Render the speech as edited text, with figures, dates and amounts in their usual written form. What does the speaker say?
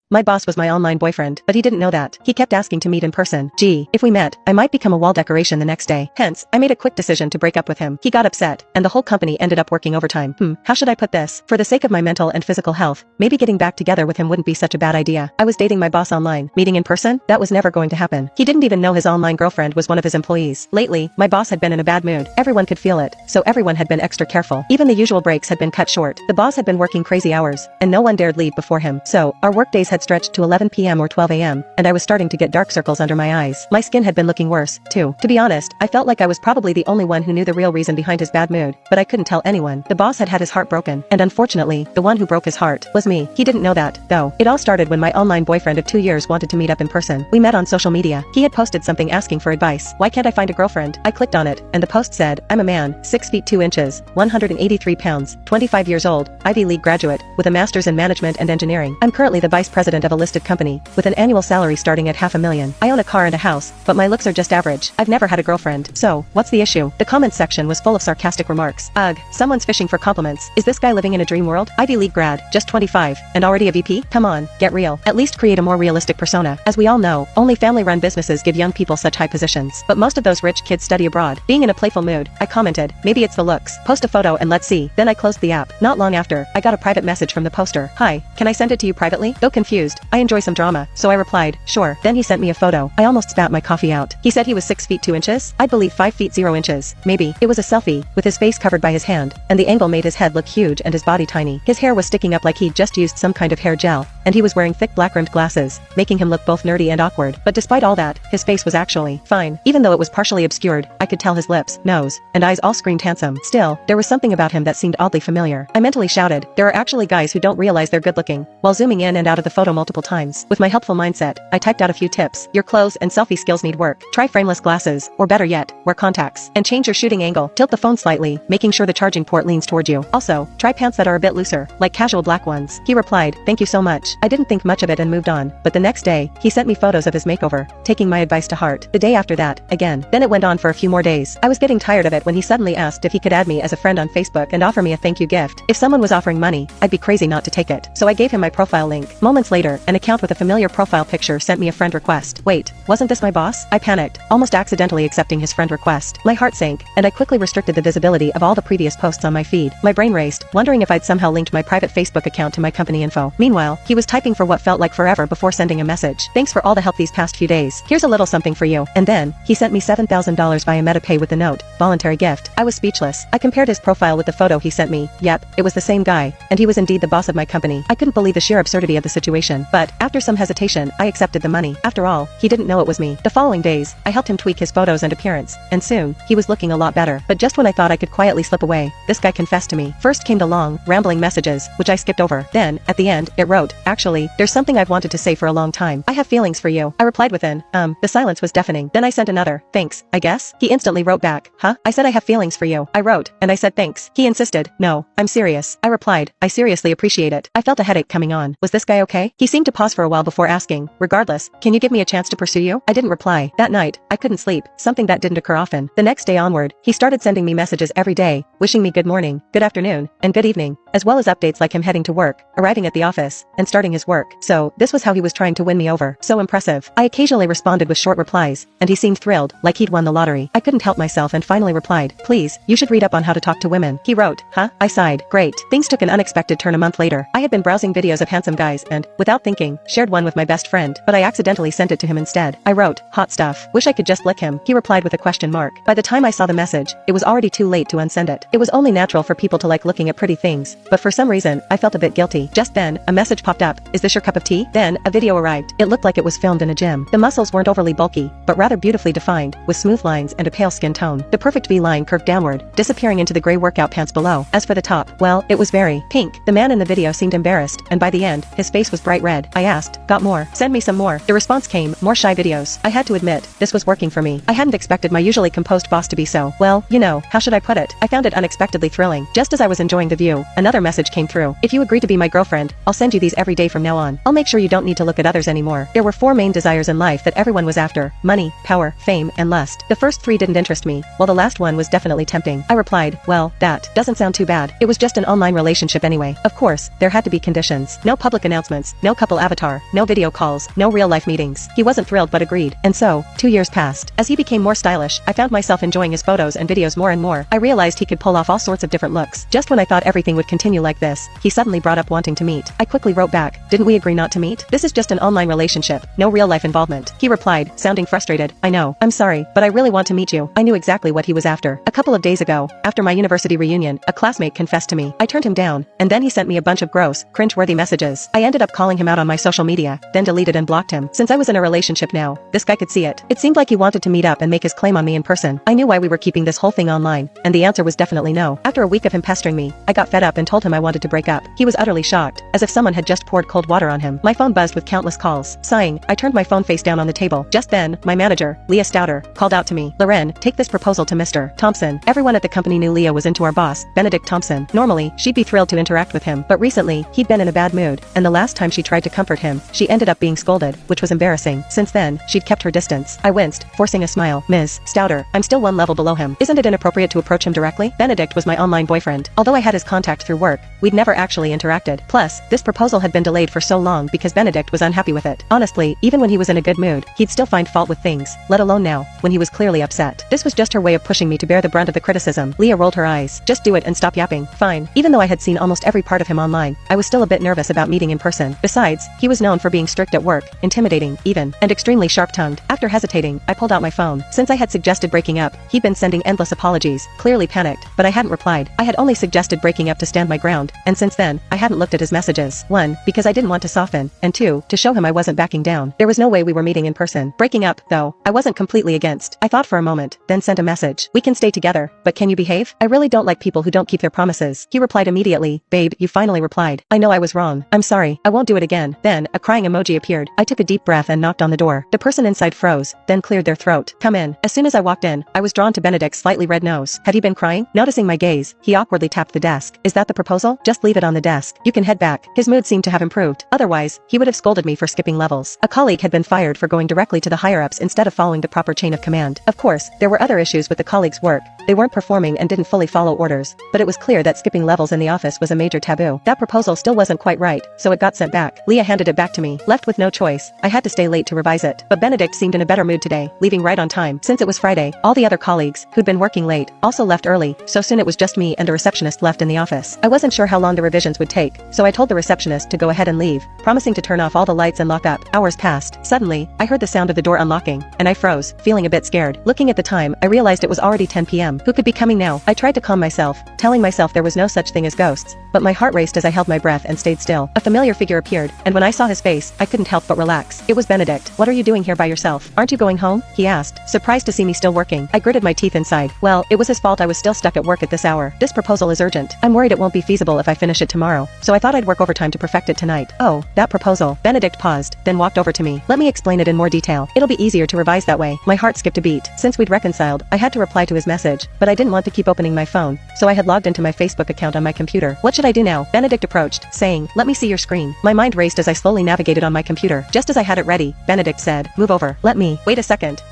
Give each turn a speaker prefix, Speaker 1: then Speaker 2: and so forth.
Speaker 1: My boss was my online boyfriend, but he didn't know that. He kept asking to meet in person. Gee, if we met, I might become a wall decoration the next day. Hence, I made a quick decision to break up with him. He got upset, and the whole company ended up working overtime. How should I put this? For the sake of my mental and physical health, maybe getting back together with him wouldn't be such a bad idea. I was dating my boss online. Meeting in person? That was never going to happen. He didn't even know his online girlfriend was one of his employees. Lately, my boss had been in a bad mood. Everyone could feel it, so everyone had been extra careful. Even the usual breaks had been cut short. The boss had been working crazy hours, and no one dared leave before him. So, our workdays had stretched to 11 p.m. or 12 a.m., and I was starting to get dark circles under my eyes. My skin had been looking worse, too. To be honest, I felt like I was probably the only one who knew the real reason behind his bad mood, but I couldn't tell anyone. The boss had had his heart broken, and unfortunately, the one who broke his heart was me. He didn't know that, though. It all started when my online boyfriend of 2 years wanted to meet up in person. We met on social media. He had posted something asking for advice. Why can't I find a girlfriend? I clicked on it, and the post said, I'm a man, 6 feet 2 inches, 183 pounds, 25 years old, Ivy League graduate, with a master's in management and engineering. I'm currently the vice president of a listed company, with an annual salary starting at $500,000. I own a car and a house, but my looks are just average. I've never had a girlfriend. So, what's the issue? The comments section was full of sarcastic remarks. Ugh, someone's fishing for compliments. Is this guy living in a dream world? Ivy League grad, just 25, and already a VP? Come on, get real. At least create a more realistic persona. As we all know, only family-run businesses give young people such high positions. But most of those rich kids study abroad. Being in a playful mood, I commented, maybe it's the looks. Post a photo and let's see. Then I closed the app. Not long after, I got a private message from the poster. Hi, can I send it to you privately? Though confused, I enjoy some drama, so I replied, sure. Then he sent me a photo. I almost spat my coffee out. He said he was 6 feet 2 inches. I'd believe 5 feet 0 inches. Maybe. It was a selfie, with his face covered by his hand, and the angle made his head look huge and his body tiny. His hair was sticking up like he'd just used some kind of hair gel, and he was wearing thick black-rimmed glasses, making him look both nerdy and awkward. But despite all that, his face was actually fine. Even though it was partially obscured, I could tell his lips, nose, and eyes all screamed handsome. Still, there was something about him that seemed oddly familiar. I mentally shouted, there are actually guys who don't realize they're good looking, while zooming in and out of the photo multiple times. With my helpful mindset, I typed out a few tips. Your clothes and selfie skills need work. Try frameless glasses, or better yet, wear contacts. And change your shooting angle. Tilt the phone slightly, making sure the charging port leans toward you. Also, try pants that are a bit looser, like casual black ones. He replied, thank you so much. I didn't think much of it and moved on, but the next day, he sent me photos of his makeover, taking my advice to heart. The day after that, again. Then it went on for a few more days. I was getting tired of it when he suddenly asked if he could add me as a friend on Facebook and offer me a thank you gift. If someone was offering money, I'd be crazy not to take it. So I gave him my profile link. Moments later, an account with a familiar profile picture sent me a friend request. Wait, wasn't this my boss? I panicked, almost accidentally accepting his friend request. My heart sank, and I quickly restricted the visibility of all the previous posts on my feed. My brain raced, wondering if I'd somehow linked my private Facebook account to my company info. Meanwhile, he was typing for what felt like forever before sending a message. Thanks for all the help these past few days. Here's a little something for you. And then, he sent me $7,000 via MetaPay with the note, voluntary gift. I was speechless. I compared his profile with the photo he sent me. Yep, it was the same guy, and he was indeed the boss of my company. I couldn't believe the sheer absurdity of the situation, but, after some hesitation, I accepted the money. After all, he didn't know it was me. The following days, I helped him tweak his photos and appearance, and soon, he was looking a lot better. But just when I thought I could quietly slip away, this guy confessed to me. First came the long, rambling messages, which I skipped over. Then, at the end, it wrote, actually, there's something I've wanted to say for a long time. I have feelings for you. I replied with an, the silence was deafening. Then I sent another, thanks, I guess? He instantly wrote back, huh? I said I have feelings for you. I wrote, and I said thanks. He insisted, no, I'm serious. I replied, I seriously appreciate it. I felt a headache coming on. Was this guy okay? He seemed to pause for a while before asking, regardless, can you give me a chance to pursue you? I didn't reply. That night, I couldn't sleep, something that didn't occur often. The next day onward, he started sending me messages every day, wishing me good morning, good afternoon, and good evening, as well as updates like him heading to work, arriving at the office, and starting his work. So, this was how he was trying to win me over. So impressive. I occasionally responded with short replies, and he seemed thrilled, like he'd won the lottery. I couldn't help myself and finally replied, please, you should read up on how to talk to women. He wrote, huh? I sighed. Great. Things took an unexpected turn a month later. I had been browsing videos of handsome guys and, without thinking, shared one with my best friend, but I accidentally sent it to him instead. I wrote, hot stuff. Wish I could just lick him. He replied with a question mark. By the time I saw the message, it was already too late to unsend it. It was only natural for people to like looking at pretty things, but for some reason, I felt a bit guilty. Just then, a message popped up. Is this your cup of tea? Then, a video arrived. It looked like it was filmed in a gym. The muscles weren't overly bulky, but rather beautifully defined, with smooth lines and a pale skin tone. The perfect V-line curved downward, disappearing into the gray workout pants below. As for the top, well, it was very pink. The man in the video seemed embarrassed, and by the end, his face was bright red. I asked, got more? Send me some more. The response came, more shy videos. I had to admit, this was working for me. I hadn't expected my usually composed boss to be so, well, you know, how should I put it? I found it unexpectedly thrilling. Just as I was enjoying the view, another Another message came through. If you agree to be my girlfriend, I'll send you these every day from now on. I'll make sure you don't need to look at others anymore. There were 4 main desires in life that everyone was after: money, power, fame, and lust. The first 3 didn't interest me, while the last one was definitely tempting. I replied, well, that doesn't sound too bad. It was just an online relationship anyway. Of course, there had to be conditions. No public announcements, no couple avatar, no video calls, no real-life meetings. He wasn't thrilled but agreed. And so, 2 years passed. As he became more stylish, I found myself enjoying his photos and videos more and more. I realized he could pull off all sorts of different looks. Just when I thought everything would continue like this, he suddenly brought up wanting to meet. I quickly wrote back, didn't we agree not to meet? This is just an online relationship, no real-life involvement. He replied, sounding frustrated, I know, I'm sorry, but I really want to meet you. I knew exactly what he was after. A couple of days ago, after my university reunion, a classmate confessed to me. I turned him down, and then he sent me a bunch of gross, cringe-worthy messages. I ended up calling him out on my social media, then deleted and blocked him. Since I was in a relationship now, this guy could see it. It seemed like he wanted to meet up and make his claim on me in person. I knew why we were keeping this whole thing online, and the answer was definitely no. After a week of him pestering me, I got fed up and told him I wanted to break up. He was utterly shocked, as if someone had just poured cold water on him. My phone buzzed with countless calls. Sighing, I turned my phone face down on the table. Just then, my manager, Leah Stouter, called out to me. Loren, take this proposal to Mr. Thompson. Everyone at the company knew Leah was into our boss, Benedict Thompson. Normally, she'd be thrilled to interact with him, but recently, he'd been in a bad mood, and the last time she tried to comfort him, she ended up being scolded, which was embarrassing. Since then, she'd kept her distance. I winced, forcing a smile. Ms. Stouter, I'm still 1 level below him. Isn't it inappropriate to approach him directly? Benedict was my online boyfriend. Although I had his contact through work, we'd never actually interacted. Plus, this proposal had been delayed for so long because Benedict was unhappy with it. Honestly, even when he was in a good mood, he'd still find fault with things, let alone now, when he was clearly upset. This was just her way of pushing me to bear the brunt of the criticism. Leah rolled her eyes. Just do it and stop yapping. Fine. Even though I had seen almost every part of him online, I was still a bit nervous about meeting in person. Besides, he was known for being strict at work, intimidating, even, and extremely sharp-tongued. After hesitating, I pulled out my phone. Since I had suggested breaking up, he'd been sending endless apologies, clearly panicked, but I hadn't replied. I had only suggested breaking up to stand my ground, and since then, I hadn't looked at his messages. 1, because I didn't want to soften, and 2, to show him I wasn't backing down. There was no way we were meeting in person. Breaking up, though, I wasn't completely against. I thought for a moment, then sent a message. We can stay together, but can you behave? I really don't like people who don't keep their promises. He replied immediately, babe, you finally replied. I know I was wrong. I'm sorry. I won't do it again. Then, a crying emoji appeared. I took a deep breath and knocked on the door. The person inside froze, then cleared their throat. Come in. As soon as I walked in, I was drawn to Benedict's slightly red nose. Have you been crying? Noticing my gaze, he awkwardly tapped the desk. Is that the proposal? Just leave it on the desk. You can head back. His mood seemed to have improved. Otherwise, he would have scolded me for skipping levels. A colleague had been fired for going directly to the higher-ups instead of following the proper chain of command. Of course, there were other issues with the colleague's work. They weren't performing and didn't fully follow orders, but it was clear that skipping levels in the office was a major taboo. That proposal still wasn't quite right, so it got sent back. Leah handed it back to me. Left with no choice, I had to stay late to revise it. But Benedict seemed in a better mood today, leaving right on time. Since it was Friday, all the other colleagues, who'd been working late, also left early, so soon it was just me and a receptionist left in the office. I wasn't sure how long the revisions would take, so I told the receptionist to go ahead and leave, promising to turn off all the lights and lock up. Hours passed. Suddenly, I heard the sound of the door unlocking, and I froze, feeling a bit scared. Looking at the time, I realized it was already 10 p.m. Who could be coming now? I tried to calm myself, telling myself there was no such thing as ghosts, but my heart raced as I held my breath and stayed still. A familiar figure appeared, and when I saw his face, I couldn't help but relax. It was Benedict. What are you doing here by yourself? Aren't you going home? He asked, surprised to see me still working. I gritted my teeth inside. Well, it was his fault I was still stuck at work at this hour. This proposal is urgent. I'm worried it won't be feasible if I finish it tomorrow, so I thought I'd work overtime to perfect it tonight. Oh, that proposal. Benedict paused, then walked over to me. Let me explain it in more detail. It'll be easier to revise that way. My heart skipped a beat. Since we'd reconciled, I had to reply to his message, but I didn't want to keep opening my phone, so I had logged into my Facebook account on my computer. What should I do now? Benedict approached, saying, let me see your screen. My mind raced as I slowly navigated on my computer. Just as I had it ready, Benedict said, move over. Let me. Wait a second.